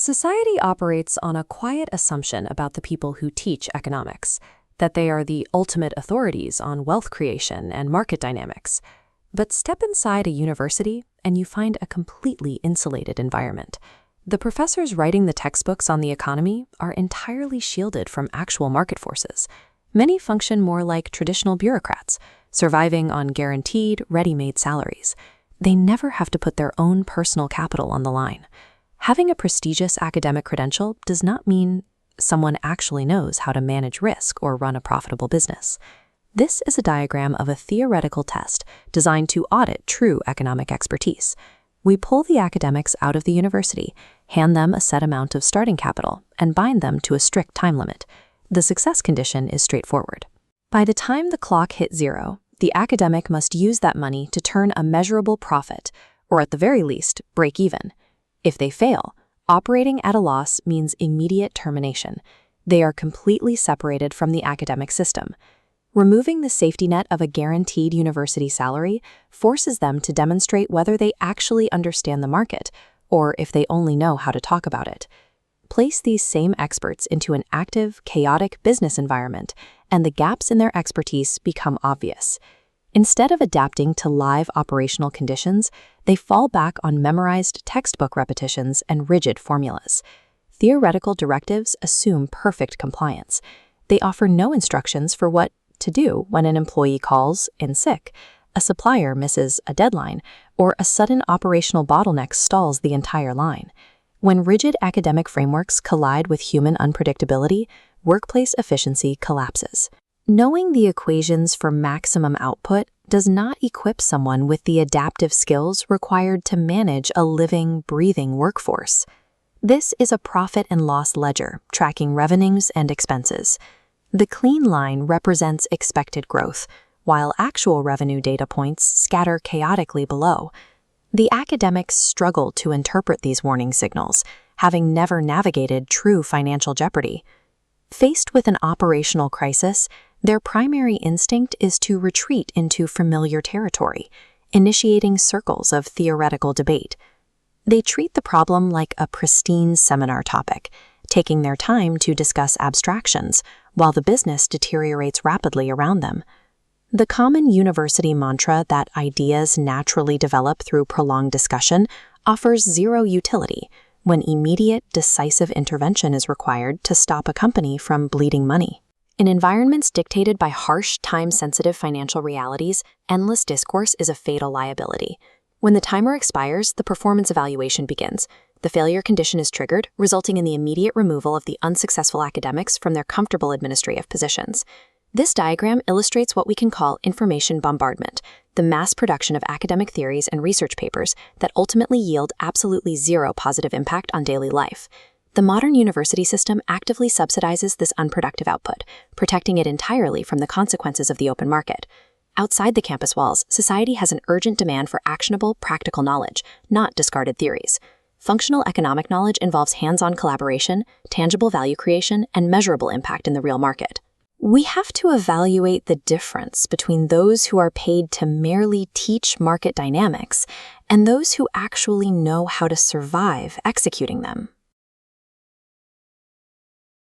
Society operates on a quiet assumption about the people who teach economics, that they are the ultimate authorities on wealth creation and market dynamics. But step inside a university and you find a completely insulated environment. The professors writing the textbooks on the economy are entirely shielded from actual market forces. Many function more like traditional bureaucrats, surviving on guaranteed, ready-made salaries. They never have to put their own personal capital on the line. Having a prestigious academic credential does not mean someone actually knows how to manage risk or run a profitable business. This is a diagram of a theoretical test designed to audit true economic expertise. We pull the academics out of the university, hand them a set amount of starting capital, and bind them to a strict time limit. The success condition is straightforward. By the time the clock hits zero, the academic must use that money to turn a measurable profit, or at the very least, break even. If they fail, operating at a loss means immediate termination. They are completely separated from the academic system. Removing the safety net of a guaranteed university salary forces them to demonstrate whether they actually understand the market, or if they only know how to talk about it. Place these same experts into an active, chaotic business environment, and the gaps in their expertise become obvious. Instead of adapting to live operational conditions, they fall back on memorized textbook repetitions and rigid formulas. Theoretical directives assume perfect compliance. They offer no instructions for what to do when an employee calls in sick, a supplier misses a deadline, or a sudden operational bottleneck stalls the entire line. When rigid academic frameworks collide with human unpredictability, workplace efficiency collapses. Knowing the equations for maximum output does not equip someone with the adaptive skills required to manage a living, breathing workforce. This is a profit and loss ledger, tracking revenues and expenses. The clean line represents expected growth, while actual revenue data points scatter chaotically below. The academics struggle to interpret these warning signals, having never navigated true financial jeopardy. Faced with an operational crisis, their primary instinct is to retreat into familiar territory, initiating circles of theoretical debate. They treat the problem like a pristine seminar topic, taking their time to discuss abstractions, while the business deteriorates rapidly around them. The common university mantra that ideas naturally develop through prolonged discussion offers zero utility when immediate, decisive intervention is required to stop a company from bleeding money. In environments dictated by harsh, time-sensitive financial realities, endless discourse is a fatal liability. When the timer expires, the performance evaluation begins. The failure condition is triggered, resulting in the immediate removal of the unsuccessful academics from their comfortable administrative positions. This diagram illustrates what we can call information bombardment, the mass production of academic theories and research papers that ultimately yield absolutely zero positive impact on daily life. The modern university system actively subsidizes this unproductive output, protecting it entirely from the consequences of the open market. Outside the campus walls, society has an urgent demand for actionable, practical knowledge, not discarded theories. Functional economic knowledge involves hands-on collaboration, tangible value creation, and measurable impact in the real market. We have to evaluate the difference between those who are paid to merely teach market dynamics and those who actually know how to survive executing them.